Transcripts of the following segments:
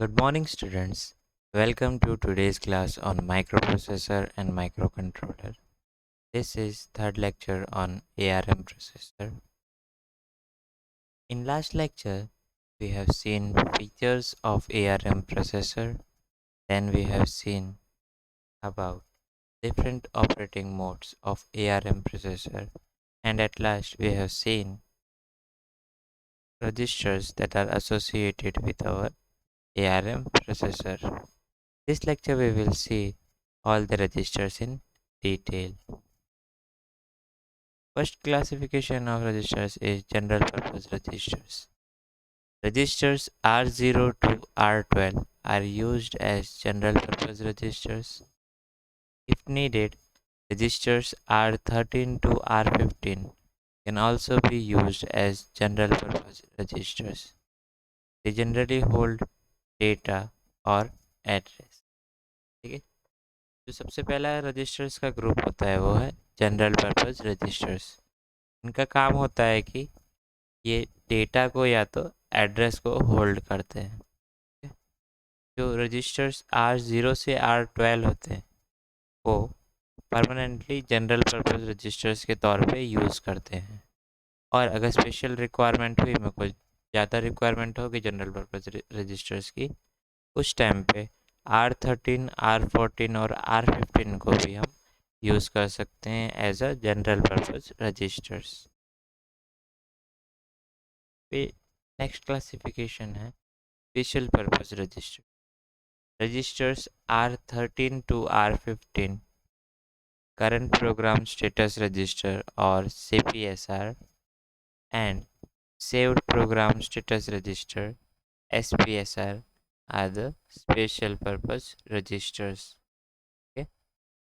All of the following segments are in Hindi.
Good morning, students. Welcome to today's class on microprocessor and microcontroller. This is third lecture on ARM processor. In last lecture, we have seen features of ARM processor. Then we have seen about different operating modes of ARM processor. And at last, we have seen registers that are associated with our ARM processor. This lecture we will see all the registers in detail. First classification of registers is general purpose registers. Registers R0 to R12 are used as general purpose registers. If needed, registers R13 to R15 can also be used as general purpose registers. They generally hold data और एड्रेस. ठीक है, जो सबसे पहला रजिस्टर्स का ग्रुप होता है वो है जनरल पर्पस रजिस्टर्स. इनका काम होता है कि ये डेटा को या तो एड्रेस को होल्ड करते हैं. जो रजिस्टर्स R0 से R12 होते हैं वो परमानेंटली जनरल पर्पस रजिस्टर्स के तौर पे यूज़ करते हैं. और अगर स्पेशल रिक्वायरमेंट हुई, मेरे को ज़्यादा रिक्वायरमेंट होगी जनरल पर्पस रजिस्टर्स की, उस टाइम पे R13, R14 और R15 को भी हम यूज़ कर सकते हैं as a general purpose registers. Next classification है special purpose register. Registers R13 to R15 current program status register or CPSR and saved program status register SPSR are the special purpose registers. Okay?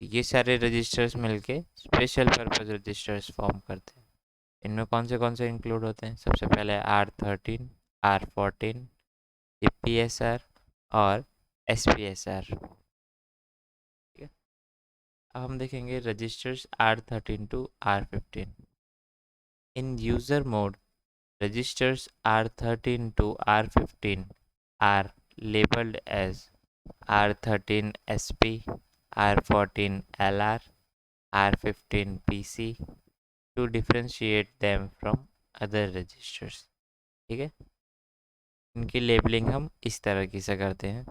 ये सारे रजिस्टर्स मिलके स्पेशल पर्पस रजिस्टर्स फॉर्म करते हैं. इनमें कौन से इंक्लूड होते हैं? सबसे पहले R13, R14, CPSR और SPSR. ठीक है, अब हम देखेंगे registers R13 to R15. In user mode registers R13 to R15 are labeled as R13 SP, R14 LR, R15 PC to differentiate them from other registers. ठीक है, इनकी लेबलिंग हम इस तरह की से करते हैं.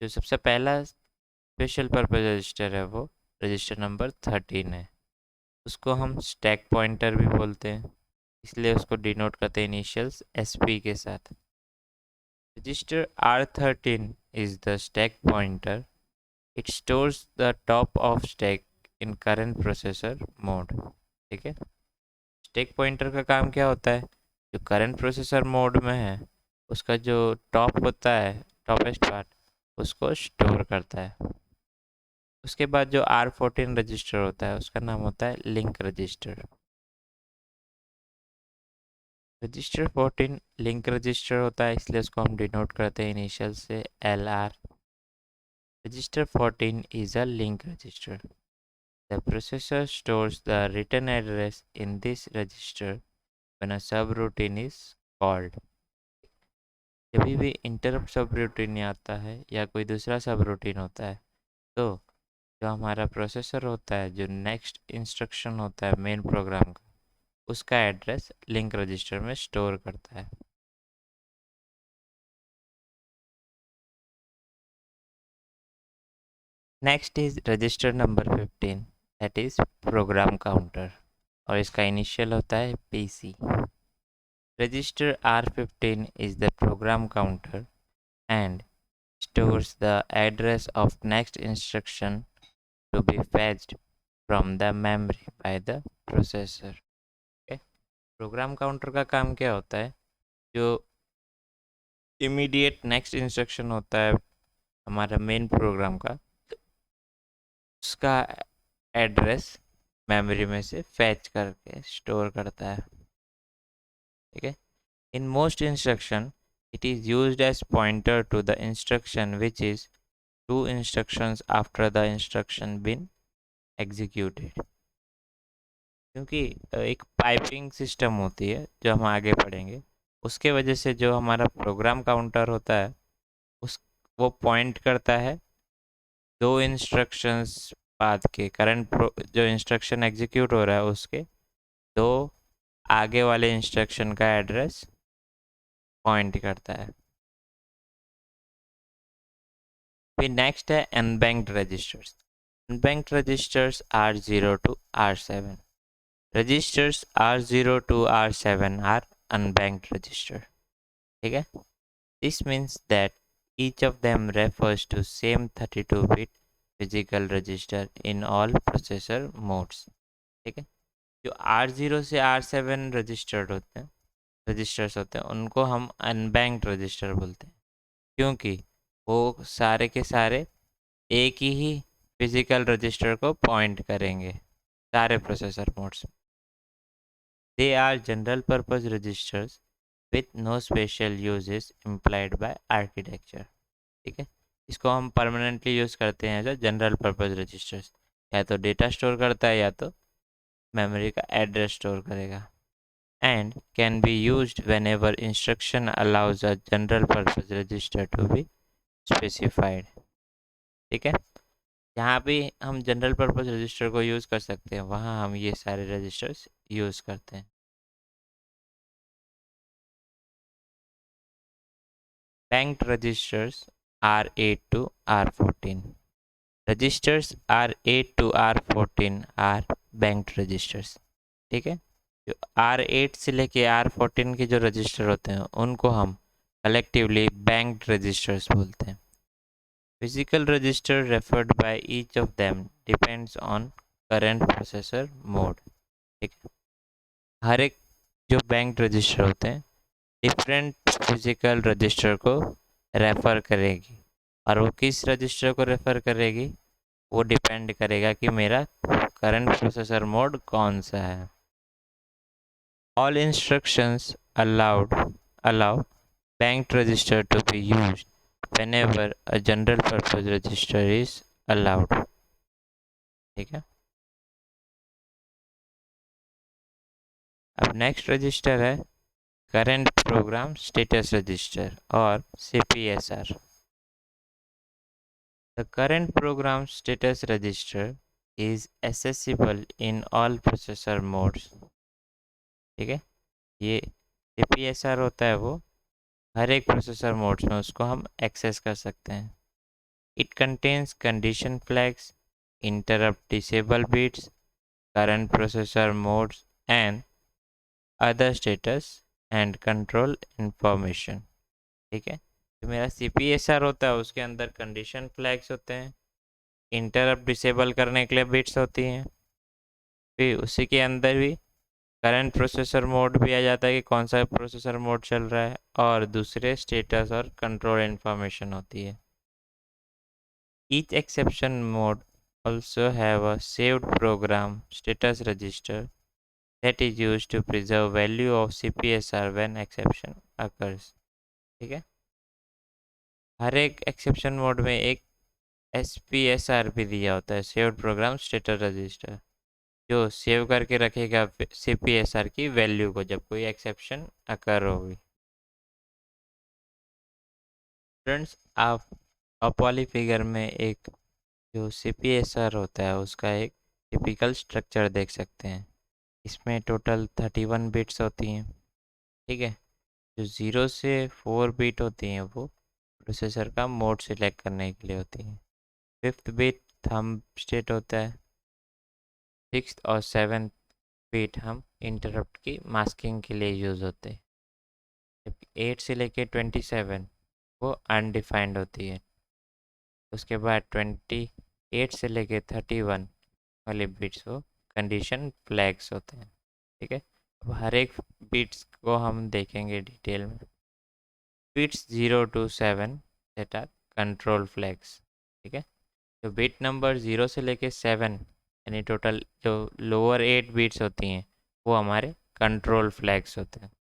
जो सबसे पहला स्पेशल पर्पस रजिस्टर है वो रजिस्टर नंबर 13 है. उसको हम स्टैक पॉइंटर भी बोलते हैं, इसलिए उसको डिनोट करते हैं इनिशियल्स SP के साथ. Register R13 is the stack pointer. It stores the top of stack in current processor mode. ठीक है, स्टैक पॉइंटर का काम क्या होता है? जो करंट प्रोसेसर मोड में है उसका जो टॉप होता है, टॉपेस्ट पार्ट, उसको स्टोर करता है. उसके बाद जो R14 रजिस्टर होता है उसका नाम होता है link register. Register 14 link register होता है, इसलिए उसको हम डिनोट करते हैं इनिशियल से LR. Register 14 is a link register. The processor stores the written address in this register when a subroutine is called. जब भी इंटरप्ट सबरूटीन आता है या कोई दूसरा सबरूटीन होता है तो जो हमारा प्रोसेसर होता है, जो नेक्स्ट इंस्ट्रक्शन होता है मेन प्रोग्राम का, उसका एड्रेस लिंक रजिस्टर में स्टोर करता है. Next is register number 15, that is program counter, और इसका इनिशियल होता है PC. Register R15 is the program counter and stores the address of next instruction to be fetched from the memory by the processor. Okay? Program counter का काम क्या होता है? जो इमीडिएट नेक्स्ट इंस्ट्रक्शन होता है हमारा मेन प्रोग्राम का, उसका एड्रेस मेमोरी में से फैच करके स्टोर करता है. ठीक है, in most instruction it is used as pointer to the instruction which is 2 instructions after the instruction been executed. क्योंकि एक पाइपिंग सिस्टम होती है जो हम आगे पढ़ेंगे, उसके वजह से जो हमारा प्रोग्राम काउंटर होता है उस वो पॉइंट करता है दो इंस्ट्रक्शंस बाद के करंट जो इंस्ट्रक्शन एग्जीक्यूट हो रहा है उसके दो आगे वाले इंस्ट्रक्शन का एड्रेस पॉइंट करता है। फिर नेक्स्ट है unbanked registers. Unbanked registers R0 to R7। Registers R0 to R7 are unbanked register. ठीक है? This means that each of them refers to same 32-bit physical register in all processor modes. ठीक है? जो R0 से R7 रजिस्टर्स होते हैं उनको हम अनबैंक्ड रजिस्टर बोलते हैं, क्योंकि वो सारे के सारे एक ही फिजिकल रजिस्टर को पॉइंट करेंगे सारे प्रोसेसर मोड्स में। They are general purpose registers with no special uses implied by architecture। ठीक है, इसको हम परमानेंटली यूज़ करते हैं एज जनरल पर्पज रजिस्टर्स। या तो डेटा स्टोर करता है या तो मेमोरी का एड्रेस स्टोर करेगा। And can be used whenever instruction allows a general purpose register to be specified. ठीक है, जहाँ भी हम जनरल पर्पज रजिस्टर को यूज़ कर सकते हैं वहाँ हम ये सारे रजिस्टर्स यूज़ करते हैं। Banked registers R8 to R14। Registers R8 to R14 are banked registers। ठीक है, जो R8 से लेके R14 के जो रजिस्टर होते हैं उनको हम कलेक्टिवली banked registers बोलते हैं। Physical register referred by each of them depends on current processor mode। ठीक है, हर एक जो banked रजिस्टर होते हैं डिफरेंट फिजिकल रजिस्टर को रेफ़र करेगी, और वो किस रजिस्टर को रेफ़र करेगी वो डिपेंड करेगा कि मेरा करंट प्रोसेसर मोड कौन सा है। All instructions allow banked register to be used whenever a general purpose register is allowed। ठीक है, अब नेक्स्ट रजिस्टर है करंट प्रोग्राम स्टेटस रजिस्टर और CPSR। The current program status register is accessible in all processor modes। ठीक है, ये CPSR होता है वो हर एक प्रोसेसर मोड्स में उसको हम एक्सेस कर सकते हैं। It contains condition flags, interrupt disable bits, current processor modes and other status and control information। ठीक है, तो मेरा CPSR होता है उसके अंदर कंडीशन फ्लैग्स होते हैं, इंटरप्ट डिसेबल करने के लिए बिट्स होती हैं, फिर उसी के अंदर भी करंट प्रोसेसर मोड भी आ जाता है कि कौन सा प्रोसेसर मोड चल रहा है, और दूसरे स्टेटस और कंट्रोल इन्फॉर्मेशन होती है। Each exception mode also have a saved program status register that is used to preserve value of CPSR when exception occurs। ठीक है, हर एक एक्सेप्शन मोड में एक SPSR भी दिया होता है, सेव्ड प्रोग्राम स्टेटस रजिस्टर, जो सेव करके रखेगा CPSR की वैल्यू को जब कोई एक्सेप्शन अकर होगी। फ्रेंड्स, आप टॉप वाली फिगर में एक जो CPSR होता है उसका एक टिपिकल स्ट्रक्चर देख सकते हैं। इसमें टोटल 31 बिट्स होती हैं। ठीक है, जो 0 से 4 बिट होती हैं वो प्रोसेसर का मोड सिलेक्ट करने के लिए होती हैं। 5th बिट थंब स्टेट होता है। 6th और 7th बिट हम इंटरप्ट की मास्किंग के लिए यूज़ होते हैं। जबकि 8 से लेके 27 वो अनडिफाइंड होती है। उसके बाद 28 से लेके 31 वाले बिट्स वो कंडीशन फ्लैग्स होते हैं। ठीक है, अब हर एक बिट्स को हम देखेंगे डिटेल में। Bits 0 to 7 that are control flags. ठीक है, तो बिट नंबर 0 से लेके 7 यानी टोटल जो लोअर 8 बिट्स होती हैं वो हमारे कंट्रोल फ्लैग्स होते हैं।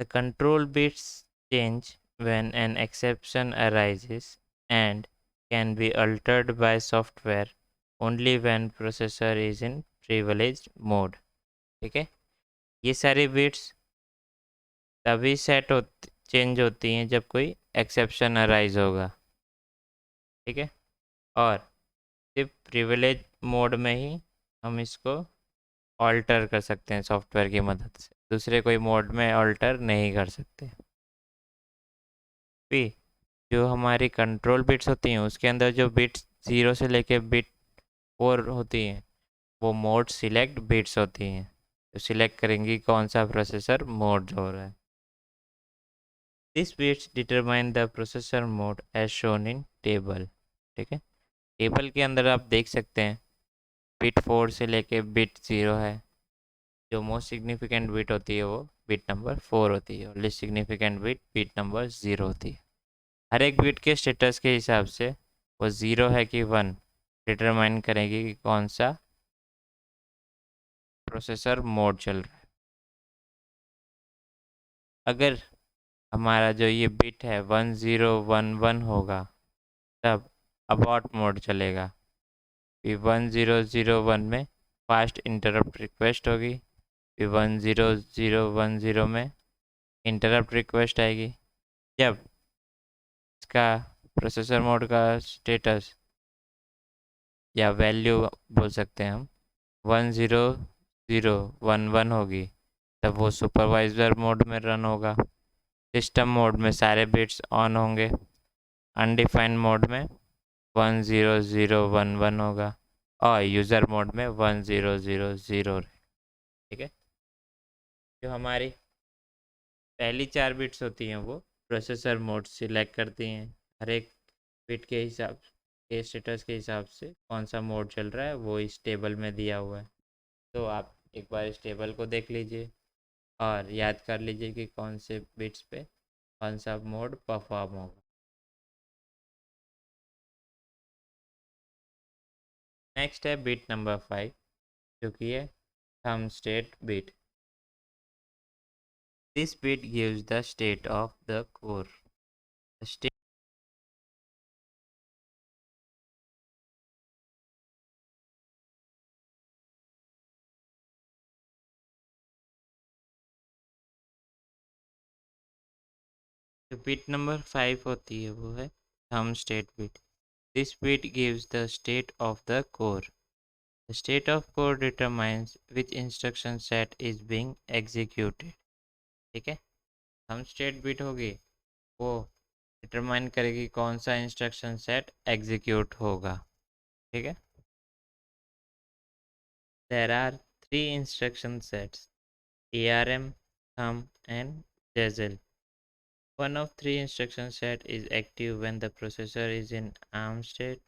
The control bits change when an exception arises and can be altered by software only when processor is in privileged mode। ठीक है, ये सारे बिट्स तभी सेट होते चेंज होती हैं जब कोई एक्सेप्शन अराइज होगा, ठीक है। और सिर्फ प्रिविलेज मोड में ही हम इसको ऑल्टर कर सकते हैं सॉफ्टवेयर की मदद से, दूसरे कोई मोड में ऑल्टर नहीं कर सकते। भी जो हमारी कंट्रोल बिट्स होती हैं उसके अंदर जो बिट्स 0 से लेके बिट 4 होती हैं वो मोड सिलेक्ट बिट्स होती हैं, तो सिलेक्ट करेंगी कौन सा प्रोसेसर मोड हो रहा है। This bits determine the processor mode as shown in table, ठीक है। टेबल के अंदर आप देख सकते हैं बिट 4 से लेके बिट 0 है, जो मोस्ट सिग्निफिकेंट बिट होती है वो बिट नंबर 4 होती है और least significant bit bit number 0 होती है। हर एक बिट के स्टेटस के हिसाब से वो 0 है कि 1 डिटरमाइन करेगी कि कौन सा प्रोसेसर मोड चल रहा है। अगर हमारा जो ये बिट है 1011 होगा तब अबॉर्ट मोड चलेगा, फिर 1001 में फास्ट इंटरप्ट रिक्वेस्ट होगी, फिर 10010 में इंटरप्ट रिक्वेस्ट आएगी। जब इसका प्रोसेसर मोड का स्टेटस या वैल्यू बोल सकते हैं हम 10011 होगी तब वो सुपरवाइजर मोड में रन होगा। सिस्टम मोड में सारे बिट्स ऑन होंगे। अनडिफाइंड मोड में 10011 होगा और यूज़र मोड में 1000, ठीक है। जो हमारी पहली 4 बिट्स होती हैं वो प्रोसेसर मोड सिलेक्ट करती हैं, हर एक बिट के हिसाब के स्टेटस के हिसाब से कौन सा मोड चल रहा है वो इस टेबल में दिया हुआ है। तो आप एक बार इस टेबल को देख लीजिए और याद कर लीजिए कि कौन से बिट्स पे कौन सा मोड परफॉर्म होगा। नेक्स्ट है बिट नंबर 5 जो कि है thumb state bit. This bit gives the state of the core. State जो बिट नंबर 5 होती है वो है thumb state bit. This bit gives the state of the core. The state of core determines which instruction set is being executed, ठीक है। थंब स्टेट बिट होगी वो डिटरमाइन करेगी कौन सा इंस्ट्रक्शन सेट एग्जीक्यूट होगा, ठीक है। There are three instruction sets: ARM, thumb, and bezel. One of three instruction set is active when the processor is in ARM state,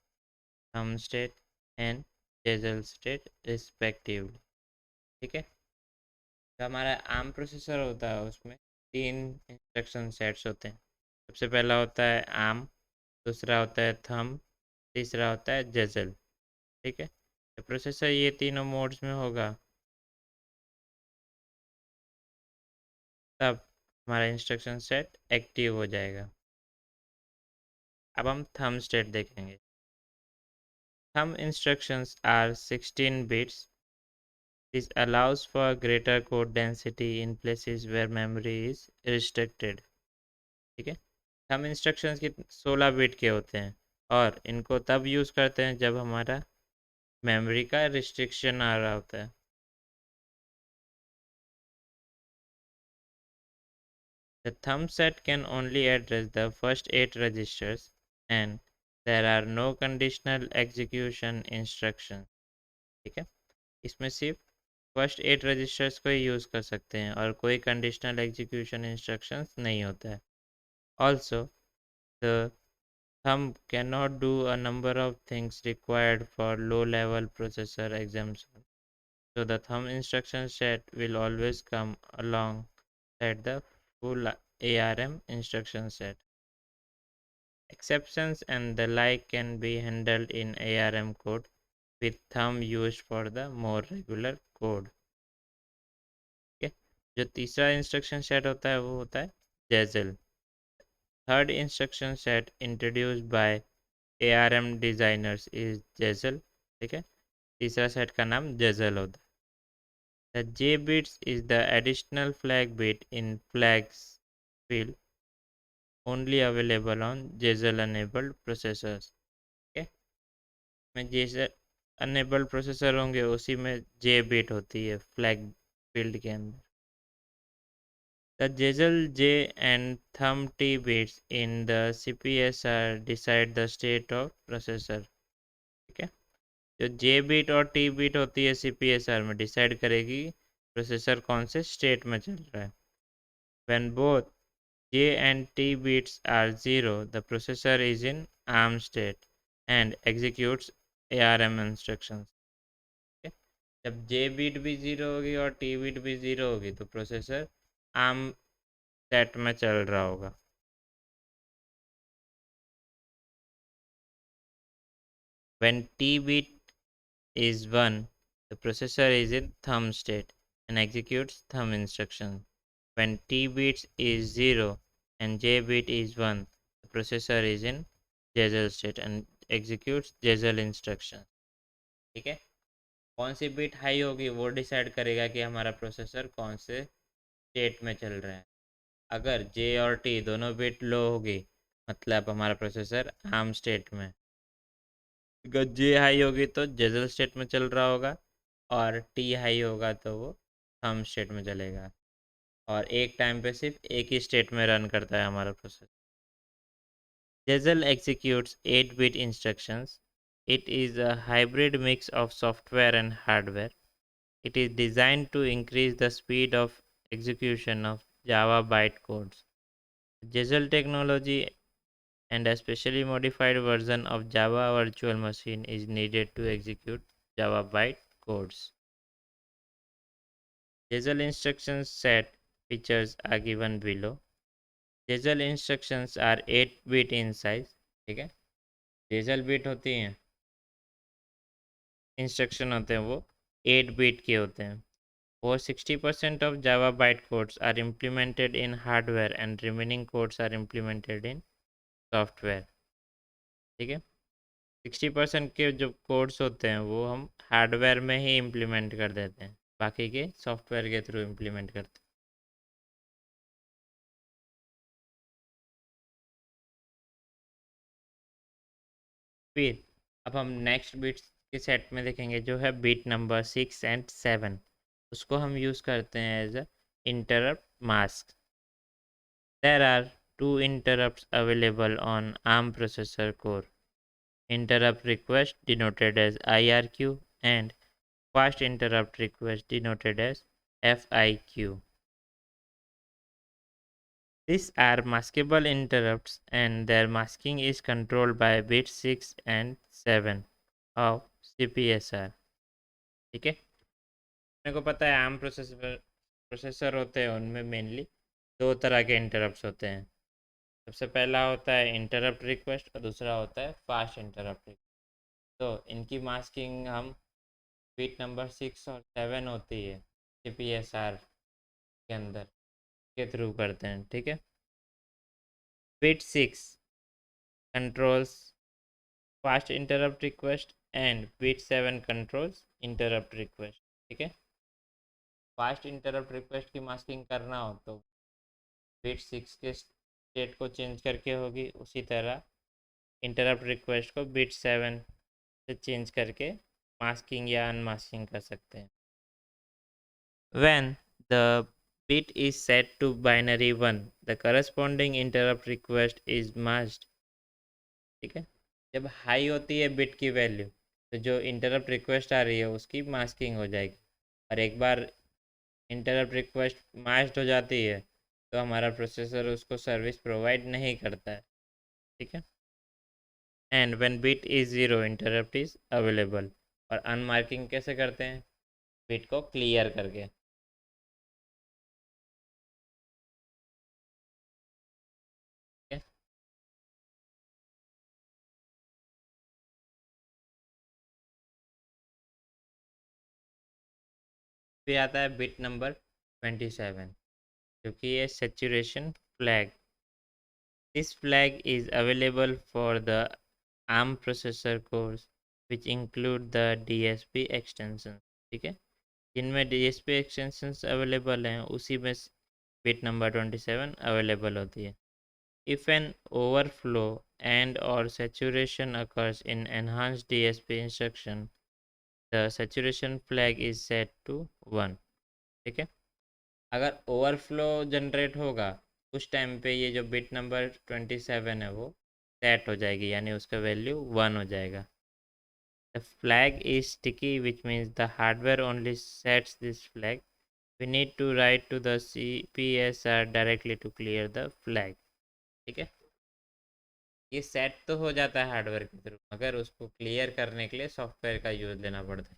thumb state, and bezel state respectively, ठीक है। तो हमारा आर्म प्रोसेसर होता है उसमें 3 इंस्ट्रक्शन सेट्स होते हैं। सबसे पहला होता है आर्म, दूसरा होता है थंब, तीसरा होता है जेजल, ठीक है। तो प्रोसेसर ये तीनों मोड्स में होगा तब हमारा इंस्ट्रक्शन सेट एक्टिव हो जाएगा। अब हम थंब स्टेट देखेंगे। Thumb instructions are 16 bits. This allows for greater code density in places where memory is restricted, ठीक है। थंब इंस्ट्रक्शंस के 16 बिट के होते हैं और इनको तब यूज़ करते हैं जब हमारा मेमोरी का रिस्ट्रिक्शन आ रहा होता है। The thumb set can only address the first 8 registers and there are no conditional execution instructions, ठीक है। इसमें सिर्फ फर्स्ट 8 रजिस्टर्स को ही यूज़ कर सकते हैं और कोई कंडीशनल एग्जीक्यूशन इंस्ट्रक्शंस नहीं होता है। Also the thumb cannot do a number of things required for low level processor exemption. So the thumb instruction set will always come alongside the full ARM instruction set. Exceptions and the like can be handled in ARM code with thumb used for the more regular code. Okay? जो तीसरा इंस्ट्रक्शन सेट होता है वो होता है Jazelle. Third instruction set introduced by ARM designers is Jazelle, ठीक है। तीसरा सेट का नाम जेजल होता है। The J bits is the additional flag bit in flags field only available on JSL enabled processors. Okay, में JSL enabled processor होंगे उसी में J bit होती है flag field के अंदर. The JSL J and thumb T bits in the CPSR decide the state of processor. ठीक है, जो J bit और T bit होती है CPSR में डिसाइड करेगी प्रोसेसर कौन से स्टेट में चल रहा है. When both J and T bits are 0, the processor is in ARM state and executes ARM instructions. Okay? जब J bit भी 0 होगी और T bit भी 0 होगी तो प्रोसेसर ARM सेट में चल रहा होगा. When T bit is 1, the processor is in thumb state and executes thumb instructions. When T bit is 0 and J bit is 1, the processor is in JSL state and executes JSL instructions. ठीक है, कौन सी बिट हाई होगी वो डिसाइड करेगा कि हमारा प्रोसेसर कौन से स्टेट में चल रहा है. अगर J और T दोनों बिट लो होगी मतलब हमारा प्रोसेसर आर्म स्टेट में. अगर J हाई होगी तो JSL स्टेट में चल रहा होगा और T हाई होगा तो वो थंब स्टेट में चलेगा और एक टाइम पे सिर्फ एक ही स्टेट में रन करता है हमारा processor. JSL executes 8-bit instructions. It is a hybrid mix of software and hardware. It is designed to increase the speed of execution of Java bytecodes. JSL technology and a specially modified version of Java virtual machine is needed to execute Java bytecodes. JSL instruction set features are given below. JSL instructions are 8-bit in size. ठीक है, JSL bit होती हैं, इंस्ट्रक्शन होते हैं वो 8-bit के होते हैं. Over 60% of Java bytecodes are implemented in hardware and remaining codes are implemented in software. ठीक है, 60% के जो कोड्स होते हैं वो हम हार्डवेयर में ही इम्प्लीमेंट कर देते हैं, बाकी के सॉफ्टवेयर के थ्रू इम्प्लीमेंट करते हैं. फिर अब हम नेक्स्ट बिट्स के सेट में देखेंगे जो है बिट नंबर 6 एंड 7. उसको हम यूज़ करते हैं as a interrupt mask. There are two interrupts available on ARM processor core. Interrupt request denoted as IRQ and fast interrupt request denoted as FIQ. These are maskable interrupts and their masking is controlled by bit 6 and 7 of CPSR. ठीक है, मेरे को पता है आर्म प्रोसेसर होते हैं उनमें मेनली दो तरह के इंटरप्ट्स होते हैं. सबसे पहला होता है इंटरप्ट रिक्वेस्ट और दूसरा होता है फास्ट इंटरप्ट रिक्वेस्ट. तो इनकी मास्किंग हम बिट नंबर 6 और 7 होती है CPSR के अंदर के थ्रू करते हैं. ठीक है, bit 6 controls fast interrupt request and bit 7 controls interrupt request. ठीक है, फास्ट इंटरप्ट रिक्वेस्ट की मास्किंग करना हो तो बिट 6 के स्टेट को चेंज करके होगी, उसी तरह इंटरप्ट रिक्वेस्ट को बिट 7 से चेंज करके मास्किंग या अनमास्किंग कर सकते हैं. When the bit is set to binary 1, the corresponding interrupt request is masked. ठीक है, जब हाई होती है बिट की वैल्यू तो जो इंटरप्ट रिक्वेस्ट आ रही है उसकी मास्किंग हो जाएगी और एक बार इंटरप्ट रिक्वेस्ट मास्क्ड हो जाती है तो हमारा प्रोसेसर उसको सर्विस प्रोवाइड नहीं करता है. ठीक है, and when bit is 0 interrupt is available. और अनमार्किंग कैसे करते हैं, बिट को क्लियर करके. फिर आता है बिट नंबर 27 जो कि है saturation flag. This flag is available for the ARM processor cores which include the DSP extensions. ठीक है, जिनमें DSP extensions अवेलेबल हैं उसी में बिट नंबर 27 अवेलेबल होती है. If an overflow and or saturation occurs in enhanced DSP instruction, the saturation flag is set to 1. ठीक है, अगर ओवरफ्लो जनरेट होगा उस टाइम पे ये जो बिट नंबर 27 है वो सेट हो जाएगी, यानी उसका वैल्यू 1 हो जाएगा. The flag is sticky, which means the hardware only sets this flag. We need to write to the CPSR directly to clear the flag. ठीक है, ये सेट तो हो जाता है हार्डवेयर के थ्रू, मगर उसको क्लियर करने के लिए सॉफ्टवेयर का यूज़ लेना पड़ता है,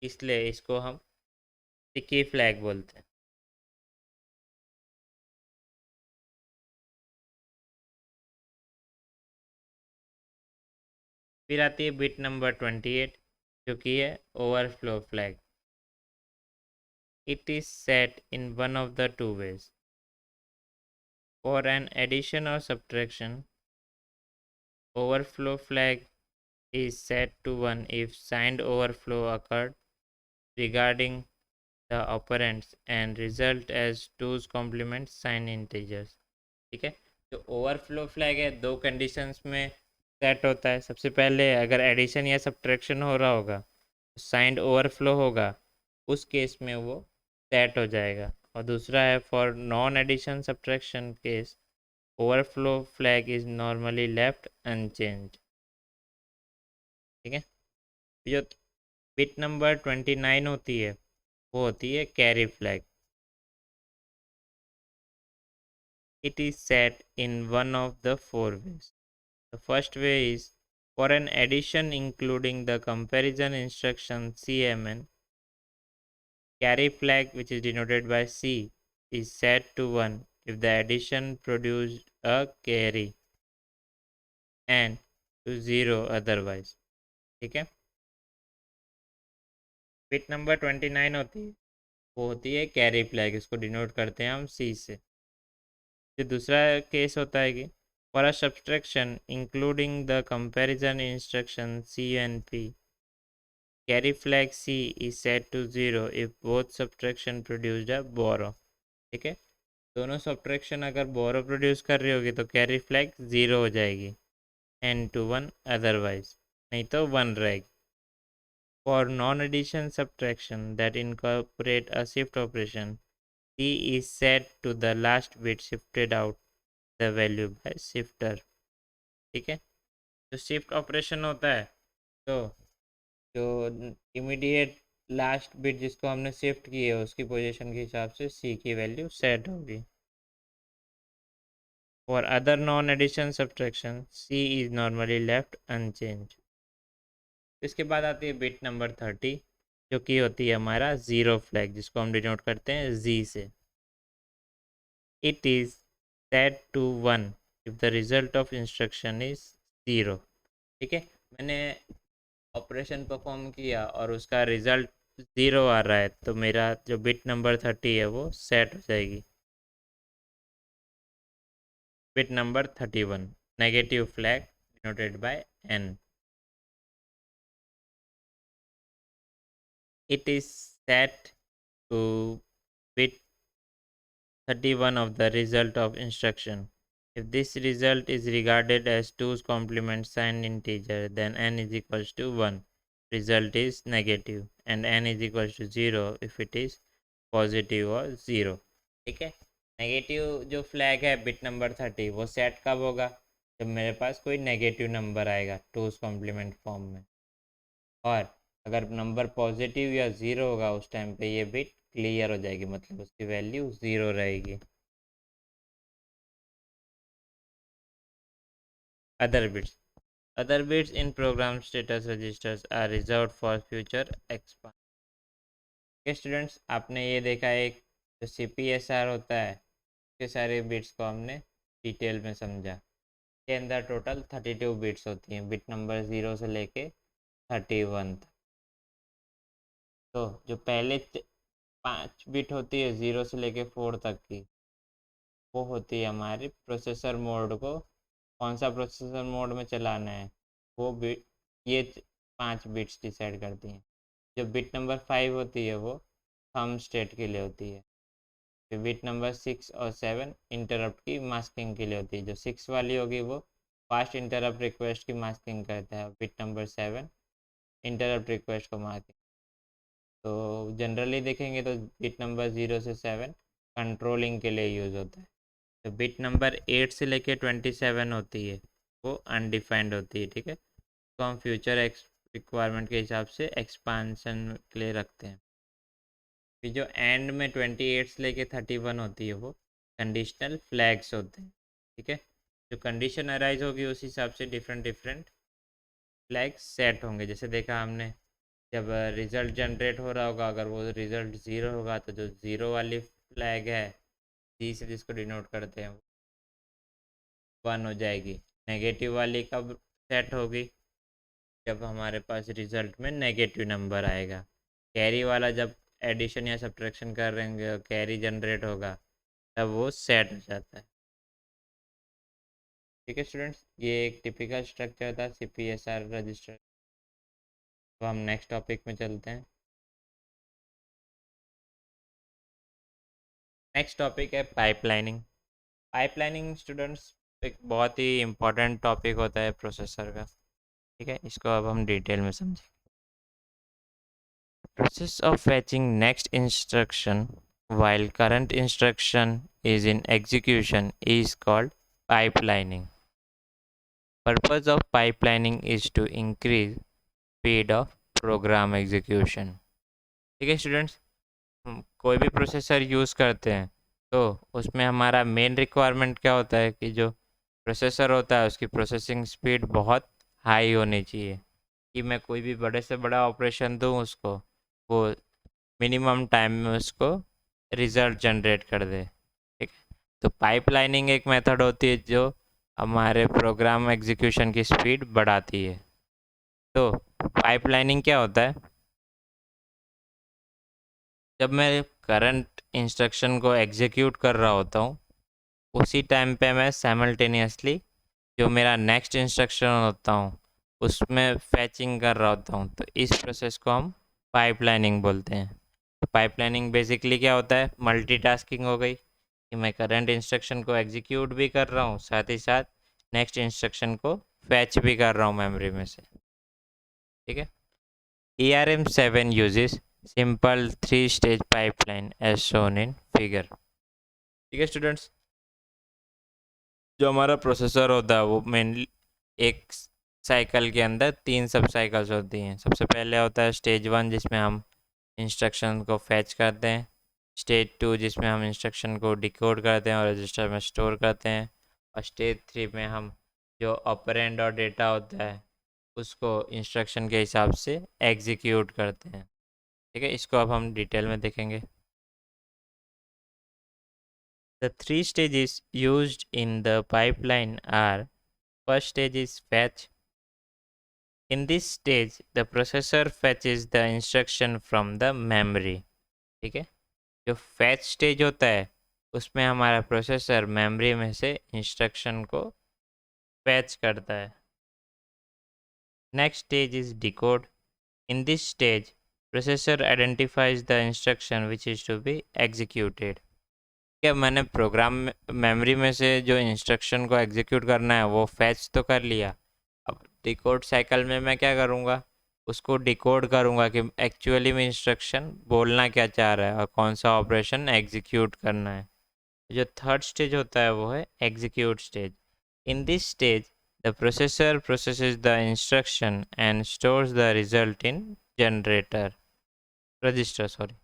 इसलिए इसको हम स्टिकी फ्लैग बोलते हैं. फिर आती है बिट नंबर 28 जो कि है overflow flag. It is set in one of the two ways. For an addition or subtraction, overflow flag is set to 1 if signed overflow occurred regarding the operands and result as 2's complement signed integers. ठीक है, तो ओवरफ्लो फ्लैग है दो कंडीशंस में सेट होता है. सबसे पहले अगर एडिशन या सब्ट्रैक्शन हो रहा होगा, साइंड ओवरफ्लो होगा, उस केस में वो सेट हो जाएगा. और दूसरा है for non addition subtraction case, overflow flag is normally left unchange. ठीक है, जो बिट नंबर 29 होती है वो होती है carry flag. It is set in one of the four ways. The first way is for an addition including the comparison instruction CMN, carry flag, which is denoted by C, is set to 1 if the addition produced a carry and to 0 otherwise. ठीक है, बिट नंबर 29 होती है वो होती है कैरी फ्लैग, इसको डिनोट करते हैं हम C से. फिर दूसरा केस होता है कि for a subtraction including the comparison instruction CNP, carry flag C is set to 0 if both subtraction produced a borrow. ठीक है, दोनों सब्ट्रैक्शन अगर बोरो प्रोड्यूस कर रही होगी तो कैरी फ्लैग 0 हो जाएगी, एन टू 1 अदरवाइज, नहीं तो 1 रहेगी. For non addition subtraction that incorporate a shift operation, C is set to the last bit shifted out the value by shifter. ठीक है, तो शिफ्ट ऑपरेशन होता है तो जो इमीडिएट लास्ट बिट जिसको हमने शिफ्ट की है उसकी पोजीशन के हिसाब से C की वैल्यू सेट होगी. For other non-addition subtraction, C is normally left unchanged. इसके बाद आती है बिट नंबर 30 जो कि होती है हमारा ज़ीरो फ्लैग, जिसको हम डिनोट करते हैं Z से. It is set to 1 if the result of instruction is 0. ठीक है, मैंने ऑपरेशन परफॉर्म किया और उसका रिजल्ट 0 आ रहा है तो मेरा जो बिट नंबर 30 है वो सेट हो जाएगी. Bit number 31, negative flag denoted by N. It is set to bit 31 of the result of instruction. If this result is regarded as 2's complement signed integer, then n is equals to 1. Result is negative and n is equals to 0 if it is positive or 0. ठीक है, नेगेटिव जो फ्लैग है बिट नंबर 30 वो सेट कब होगा, जब मेरे पास कोई नेगेटिव नंबर आएगा 2's कॉम्प्लीमेंट फॉर्म में. और अगर नंबर पॉजिटिव या ज़ीरो होगा उस टाइम पे ये बिट क्लियर हो जाएगी, मतलब उसकी वैल्यू 0 रहेगी. Other bits, other bits in program status registers are reserved for future expand. के स्टूडेंट्स, आपने ये देखा एक जो CPSR होता है उसके सारे बिट्स को हमने डिटेल में समझा. के अंदर टोटल 32 बिट्स होती हैं, बिट नंबर 0 से लेके 31 तक. तो जो पहले 5 बिट होती है 0 से लेके 4 तक की, वो होती है हमारे प्रोसेसर मोड को कौन सा प्रोसेसर मोड में चलाना है, वो बिट ये 5 बिट्स डिसाइड करती हैं. जो बिट नंबर 5 होती है वो थंब स्टेट के लिए होती है. फिर बिट नंबर 6 और 7 इंटरप्ट की मास्किंग के लिए होती है। जो 6 वाली होगी वो फास्ट इंटरप्ट रिक्वेस्ट की मास्किंग करता है, बिट नंबर 7 इंटरप्ट रिक्वेस्ट को मास्किंग। तो जनरली देखेंगे तो बिट नंबर 0 से 7 कंट्रोलिंग के लिए यूज़ होता है। तो बिट नंबर 8 से लेके 27 होती है वो अनडिफाइंड होती है, ठीक है। तो हम फ्यूचर रिक्वायरमेंट के हिसाब से एक्सपांसन के लिए रखते हैं। फिर जो एंड में 28 से लेके 31 होती है वो कंडीशनल फ्लैग्स होते हैं, ठीक है। जो कंडीशन अराइज होगी उस हिसाब से डिफरेंट डिफरेंट फ्लैग्स सेट होंगे। जैसे देखा हमने, जब रिज़ल्ट जनरेट हो रहा होगा, अगर वो रिज़ल्ट ज़ीरो होगा तो जो ज़ीरो वाली फ्लैग है सी से जिसको डिनोट करते हैं 1 हो जाएगी। नेगेटिव वाली कब सेट होगी? जब हमारे पास रिज़ल्ट में नेगेटिव नंबर आएगा। कैरी वाला जब एडिशन या सब्ट्रैक्शन कर रहेंगे कैरी जनरेट होगा तब वो सेट हो जाता है, ठीक है स्टूडेंट्स। ये एक टिपिकल स्ट्रक्चर था CPSR रजिस्टर। तो हम नेक्स्ट टॉपिक में चलते हैं। नेक्स्ट टॉपिक है पाइपलाइनिंग। पाइपलाइनिंग स्टूडेंट्स एक बहुत ही इम्पोर्टेंट टॉपिक होता है प्रोसेसर का, ठीक है। इसको अब हम डिटेल में समझें। Process of fetching next instruction while current instruction is in execution is called pipelining. Purpose of pipelining is to increase speed of program execution. ठीक है स्टूडेंट्स, हम कोई भी प्रोसेसर यूज़ करते हैं तो उसमें हमारा मेन रिक्वायरमेंट क्या होता है कि जो प्रोसेसर होता है उसकी प्रोसेसिंग स्पीड बहुत हाई होनी चाहिए, कि मैं कोई भी बड़े से बड़ा ऑपरेशन दूँ उसको वो मिनिमम टाइम में उसको रिज़ल्ट जनरेट कर दे, ठीक है। तो पाइपलाइनिंग एक मेथड होती है जो हमारे प्रोग्राम एग्जीक्यूशन की स्पीड बढ़ाती है। तो पाइपलाइनिंग क्या होता है? जब मैं करंट इंस्ट्रक्शन को एग्जीक्यूट कर रहा होता हूँ उसी टाइम पे मैं साइमल्टेनियसली जो मेरा नेक्स्ट इंस्ट्रक्शन होता हूँ उसमें फैचिंग कर रहा होता हूँ, तो इस प्रोसेस को हम पाइपलाइनिंग बोलते हैं। तो पाइपलाइनिंग बेसिकली क्या होता है? मल्टीटास्किंग हो गई कि मैं करंट इंस्ट्रक्शन को एग्जीक्यूट भी कर रहा हूँ साथ ही साथ नेक्स्ट इंस्ट्रक्शन को फैच भी कर रहा हूँ मेमोरी में से, ठीक है। ARM7 uses simple 3-stage pipeline as shown in figure, ठीक है स्टूडेंट्स। जो हमारा प्रोसेसर होता है वो मेनली एक साइकिल के अंदर 3 सब साइकिल्स होती हैं। सबसे पहले होता है स्टेज 1 जिसमें हम इंस्ट्रक्शन को फैच करते हैं, स्टेज 2 जिसमें हम इंस्ट्रक्शन को डिकोड करते हैं और रजिस्टर में स्टोर करते हैं, और स्टेज 3 में हम जो ऑपरेंड और डेटा होता है उसको इंस्ट्रक्शन के हिसाब से एग्जीक्यूट करते हैं, ठीक है। इसको अब हम डिटेल में देखेंगे। The 3 stages used in the pipeline are: first stage is fetch. In this stage, the processor fetches the instruction from the memory, ठीक है। जो fetch stage होता है उसमें हमारा प्रोसेसर मेमोरी में से इंस्ट्रक्शन को fetch करता है। Next stage is decode. In this stage, processor identifies the instruction which is to be executed. क्या मैंने प्रोग्राम मेमोरी में से जो इंस्ट्रक्शन को एग्जीक्यूट करना है वो फैच तो कर लिया। अब डिकोड साइकिल में मैं क्या करूँगा? उसको डिकोड करूँगा कि एक्चुअली में इंस्ट्रक्शन बोलना क्या चाह रहा है और कौन सा ऑपरेशन एग्जीक्यूट करना है। जो थर्ड स्टेज होता है वो है execute stage. In this stage the processor processes the instruction and stores the result in generator register, sorry,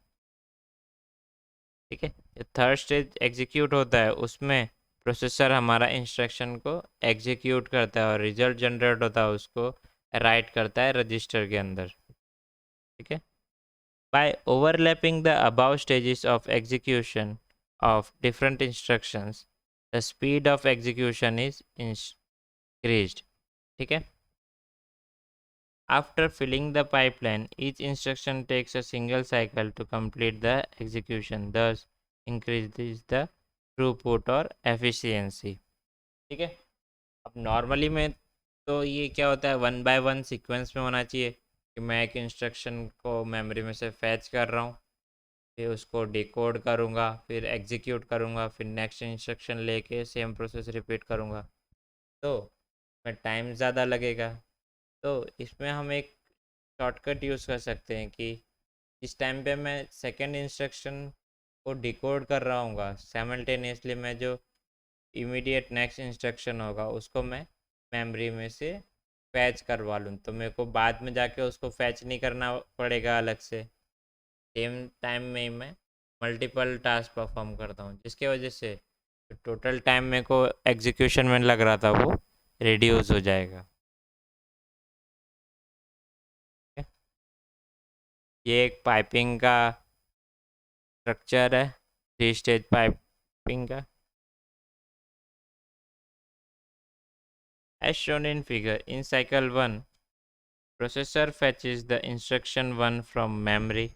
ठीक है। जो थर्ड स्टेज एग्जीक्यूट होता है उसमें प्रोसेसर हमारा इंस्ट्रक्शन को एग्जीक्यूट करता है और रिजल्ट जनरेट होता है उसको राइट करता है रजिस्टर के अंदर, ठीक है। By overlapping the above stages of execution of different instructions, the speed of execution is increased, ठीक है। After filling the pipeline, each instruction takes a single cycle to complete the execution, thus increases the throughput और efficiency, ठीक है। अब नॉर्मली में तो ये क्या होता है, 1 by 1 सीक्वेंस में होना चाहिए कि मैं एक इंस्ट्रक्शन को मेमोरी में से फैच कर रहा हूँ फिर उसको डिकोड करूँगा, फिर एग्जीक्यूट करूँगा, फिर नेक्स्ट इंस्ट्रक्शन लेके सेम प्रोसेस रिपीट करूँगा, तो मैं टाइम ज़्यादा लगेगा। तो इसमें हम एक शॉर्टकट यूज़ कर सकते हैं कि इस टाइम पे मैं सेकंड इंस्ट्रक्शन को डिकोड कर रहा हूँ, साइमल्टेनियसली मैं जो इमीडिएट नेक्स्ट इंस्ट्रक्शन होगा उसको मैं मेमोरी में से फैच करवा लूँ, तो मेरे को बाद में जाके उसको फैच नहीं करना पड़ेगा अलग से। सेम टाइम में ही मैं मल्टीपल टास्क परफॉर्म करता हूँ, जिसके वजह से टोटल टाइम मेरे को एग्जीक्यूशन में लग रहा था वो रिड्यूस हो जाएगा। ये एक पाइपिंग का स्ट्रक्चर है, 3 स्टेज पाइपिंग का। As shown in figure, in cycle 1, processor fetches the instruction 1 from memory.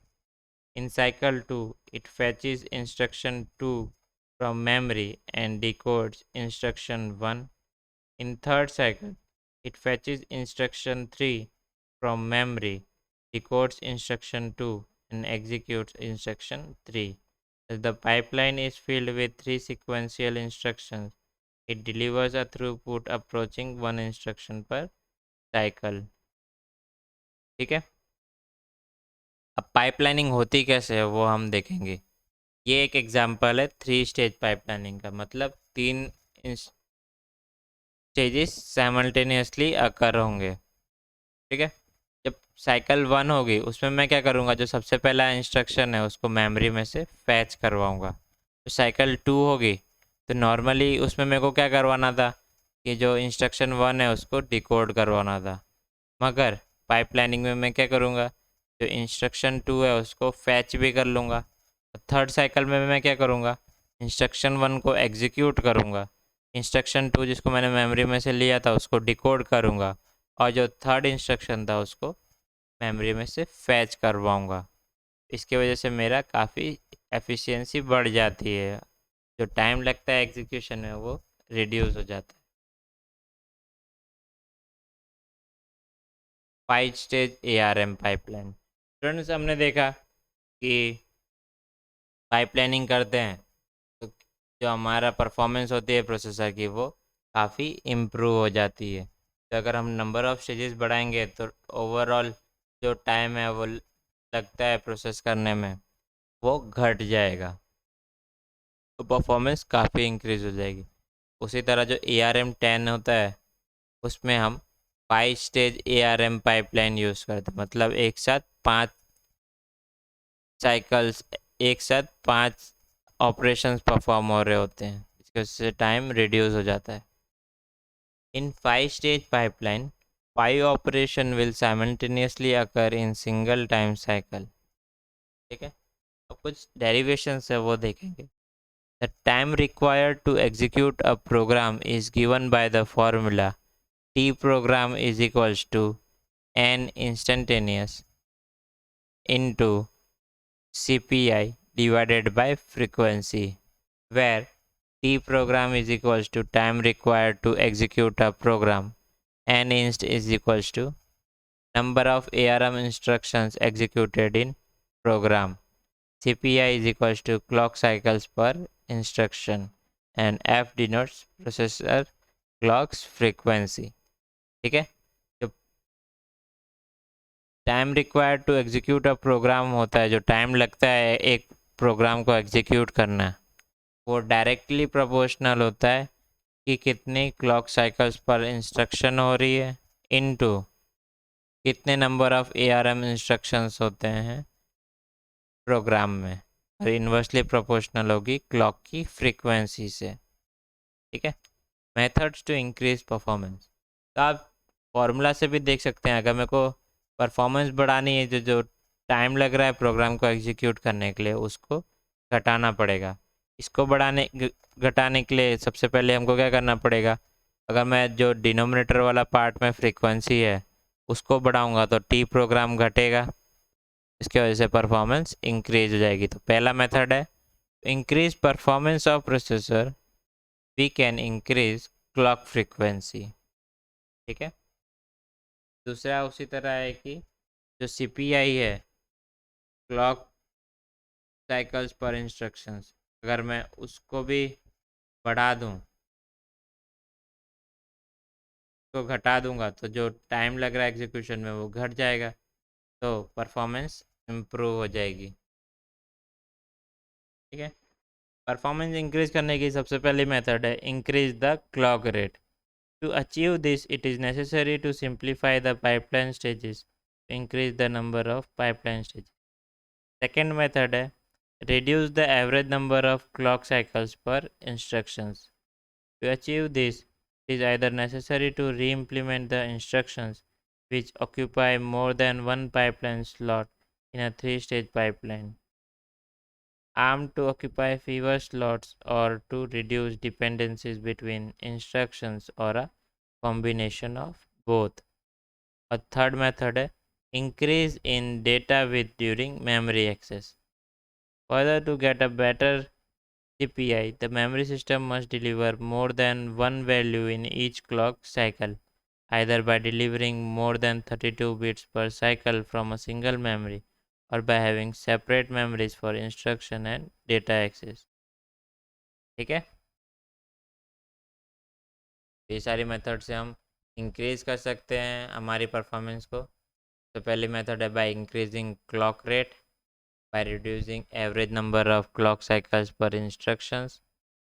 In cycle 2, it fetches instruction 2 from memory and decodes instruction 1. In third cycle, it fetches instruction 3 from memory, decodes instruction 2 and executes instruction 3. As the pipeline is filled with 3 sequential instructions, it delivers a throughput approaching 1 instruction per cycle. ठीक है, अब पाइपलाइनिंग होती कैसे है वो हम देखेंगे। ये एक एग्जांपल है 3 स्टेज पाइपलाइनिंग का, मतलब 3 स्टेजेस साइमल्टेनियसली अकर होंगे। ठीक है, जब साइकिल 1 होगी उसमें मैं क्या करूँगा, जो सबसे पहला इंस्ट्रक्शन है उसको मेमोरी में से फैच करवाऊँगा। तो साइकिल 2 होगी तो नॉर्मली उसमें मेरे को क्या करवाना था कि जो इंस्ट्रक्शन 1 है उसको डिकोड करवाना था, मगर पाइपलाइनिंग में मैं क्या करूँगा, जो इंस्ट्रक्शन 2 है उसको फैच भी कर लूँगा। थर्ड साइकिल में मैं क्या करूँगा, इंस्ट्रक्शन 1 को एग्जीक्यूट करूँगा, इंस्ट्रक्शन 2 जिसको मैंने मेमोरी में से लिया था उसको डिकोड करूँगा, और जो थर्ड इंस्ट्रक्शन था उसको मेमोरी में से फैच करवाऊँगा। इसकी वजह से मेरा काफ़ी एफिशिएंसी बढ़ जाती है, जो टाइम लगता है एग्जीक्यूशन में वो रिड्यूस हो जाता है। 5 स्टेज ARM पाइपलाइन। स्टूडेंट्स, हमने देखा कि पाइपलाइनिंग करते हैं तो जो हमारा परफॉर्मेंस होती है प्रोसेसर की वो काफ़ी इम्प्रूव हो जाती है। तो अगर हम नंबर ऑफ़ स्टेजेस बढ़ाएंगे तो ओवरऑल जो टाइम है वो लगता है प्रोसेस करने में वो घट जाएगा, तो परफॉर्मेंस काफ़ी इंक्रीज़ हो जाएगी। उसी तरह जो ARM10 होता है उसमें हम 5 स्टेज ARM पाइपलाइन यूज़ करते हैं, मतलब एक साथ 5 साइकिल्स, एक साथ 5 ऑपरेशंस परफॉर्म हो रहे होते हैं, इससे टाइम रिड्यूस हो जाता है। In 5 stage pipeline 5 operation will simultaneously occur in single time cycle. ठीक है, अब कुछ डेरिवेशंस है वो देखेंगे। The time required to execute a program is given by the formula T program is equals to n instantaneous into CPI divided by frequency, where T program is equals to time required to execute a program, n inst is equals to number of ARM instructions executed in program, CPI is equals to clock cycles per instruction, and F denotes processor clock's frequency। ठीक है, जो time required to execute a program होता है, जो टाइम लगता है एक प्रोग्राम को एग्जीक्यूट करना, वो डायरेक्टली प्रोपोर्शनल होता है कि कितनी क्लॉक साइकिल्स पर इंस्ट्रक्शन हो रही है इनटू कितने नंबर ऑफ ARM इंस्ट्रक्शंस होते हैं प्रोग्राम में, और इन्वर्सली प्रोपोर्शनल होगी क्लॉक की फ्रीक्वेंसी से। ठीक है, मेथड्स टू इंक्रीज परफॉर्मेंस, तो आप फॉर्मूला से भी देख सकते हैं। अगर मेरे को परफॉर्मेंस बढ़ानी है, जो जो टाइम लग रहा है प्रोग्राम को एग्जीक्यूट करने के लिए उसको घटाना पड़ेगा। इसको घटाने के लिए सबसे पहले हमको क्या करना पड़ेगा, अगर मैं जो डिनोमिनेटर वाला पार्ट में फ्रीक्वेंसी है उसको बढ़ाऊंगा तो टी प्रोग्राम घटेगा, इसकी वजह से परफॉर्मेंस इंक्रीज हो जाएगी। तो पहला मेथड है increase performance of processor, we can increase clock frequency. ठीक है, दूसरा उसी तरह है कि जो CPI है, क्लॉक साइकिल्स पर इंस्ट्रक्शंस, अगर मैं उसको भी बढ़ा दूं तो घटा दूंगा तो जो टाइम लग रहा है एग्जीक्यूशन में वो घट जाएगा, तो परफॉर्मेंस इम्प्रूव हो जाएगी। ठीक है। परफॉर्मेंस इंक्रीज करने की सबसे पहली मेथड है increase the clock rate. To achieve this it is necessary to simplify the pipeline stages, increase the number of pipeline stages. Second method है reduce the average number of clock cycles per instructions. To achieve this, it is either necessary to re-implement the instructions which occupy more than one pipeline slot in a three-stage pipeline, armed to occupy fewer slots, or to reduce dependencies between instructions, or a combination of both. A third method is increase in data width during memory access. Further, to get a better CPI, the memory system must deliver more than one value in each clock cycle, either by delivering more than 32 bits per cycle from a single memory or by having separate memories for instruction and data access. ठीक है, ये सारी मेथड से हम इंक्रीज कर सकते हैं हमारी परफॉर्मेंस को। तो पहली मेथड है by increasing clock rate, by reducing average number of clock cycles per instructions,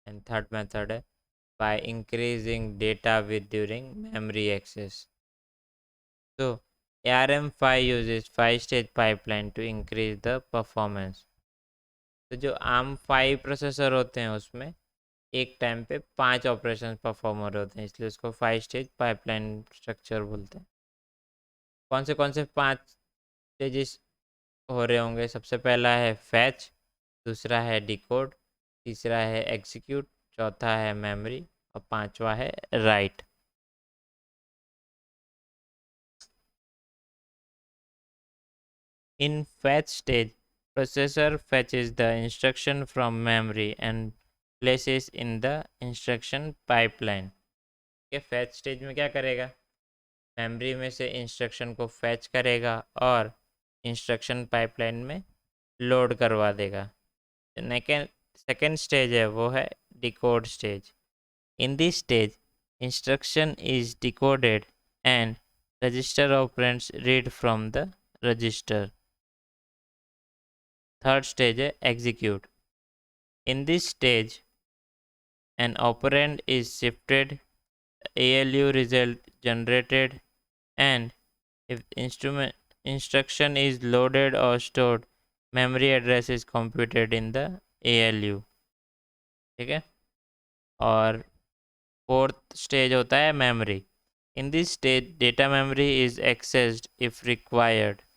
and third method है by increasing data width during memory access. So ARM5 uses 5-stage pipeline to increase the performance. तो जो ARM5 प्रोसेसर होते हैं उसमें एक टाइम पे 5 ऑपरेशन परफॉर्म हो रहे होते हैं, इसलिए उसको 5-स्टेज पाइपलाइन स्ट्रक्चर बोलते हैं। कौन से 5 स्टेजेस हो रहे होंगे? सबसे पहला है फैच, दूसरा है डिकोड, तीसरा है एग्जीक्यूट, चौथा है मेमोरी और पांचवा है right. In fetch stage, processor fetches the instruction from memory and places in the instruction pipeline. के fetch stage में क्या करेगा? मेमोरी में से इंस्ट्रक्शन को फैच करेगा और इंस्ट्रक्शन पाइपलाइन में लोड करवा देगा। सेकेंड स्टेज है वो है decode stage. In this stage instruction is decoded and register operands read from the register. Third stage है execute. In this stage, an operand is shifted, ALU result generated, and if instruction is loaded or stored, memory address is computed in the ALU. ठीक है। और फोर्थ स्टेज होता है memory. In this stage, data memory is accessed if required.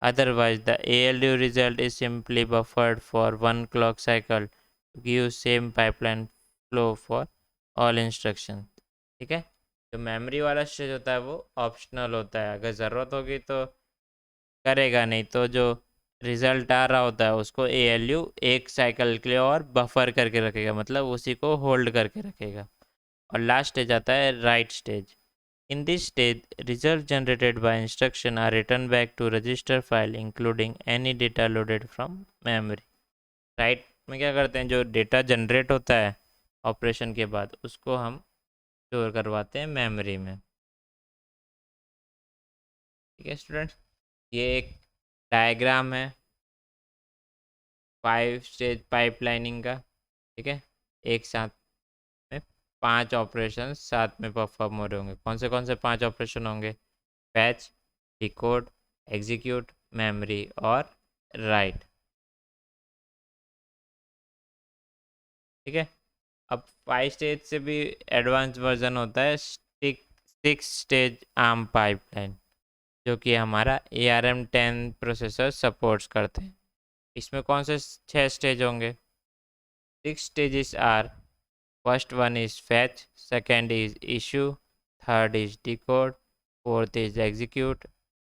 Otherwise, the ALU result is simply buffered for one clock cycle to give same pipeline flow for all instructions. ठीक है। जो मेमोरी वाला स्टेज होता है वो ऑप्शनल होता है, अगर ज़रूरत होगी तो करेगा, नहीं तो जो रिज़ल्ट आ रहा होता है उसको ALU एक साइकिल के लिए और बफर करके रखेगा, मतलब उसी को होल्ड करके रखेगा। और लास्ट स्टेज आता है right stage. In this stage, results generated by instruction are written back to register file including any data loaded from memory. Right में क्या करते हैं, जो डेटा जनरेट होता है ऑपरेशन के बाद उसको हम स्टोर करवाते हैं मेमोरी में। ठीक है स्टूडेंट्स, ये एक डायग्राम है 5-स्टेज पाइपलाइनिंग का। ठीक है, एक साथ में 5 ऑपरेशन साथ में परफॉर्म हो रहे होंगे। कौन से 5 ऑपरेशन होंगे? फैच, डिकोड, एग्जीक्यूट, मेमोरी और राइट। ठीक है। अब 5 स्टेज से भी एडवांस वर्जन होता है 6 स्टेज आर्म पाइपलाइन, जो कि हमारा ARM10 प्रोसेसर सपोर्ट्स करते हैं। इसमें कौन से 6 स्टेज होंगे? 6 stages are, first one is fetch, second is issue, third is decode, fourth is execute,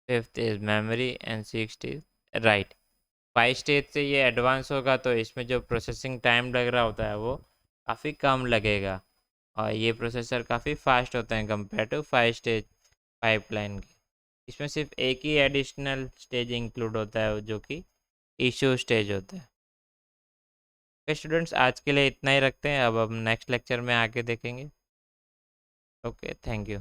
fifth is memory and sixth is write. 5 stage से ये एडवांस होगा तो इसमें जो प्रोसेसिंग टाइम लग रहा होता है वो काफ़ी कम लगेगा, और ये प्रोसेसर काफ़ी फास्ट होते हैं कंपेयर टू 5 स्टेज पाइपलाइन के। इसमें सिर्फ एक ही एडिशनल स्टेज इंक्लूड होता है जो कि इशू स्टेज होता है। ओके स्टूडेंट्स, आज के लिए इतना ही रखते हैं। अब हम नेक्स्ट लेक्चर में आगे देखेंगे। Okay, thank you.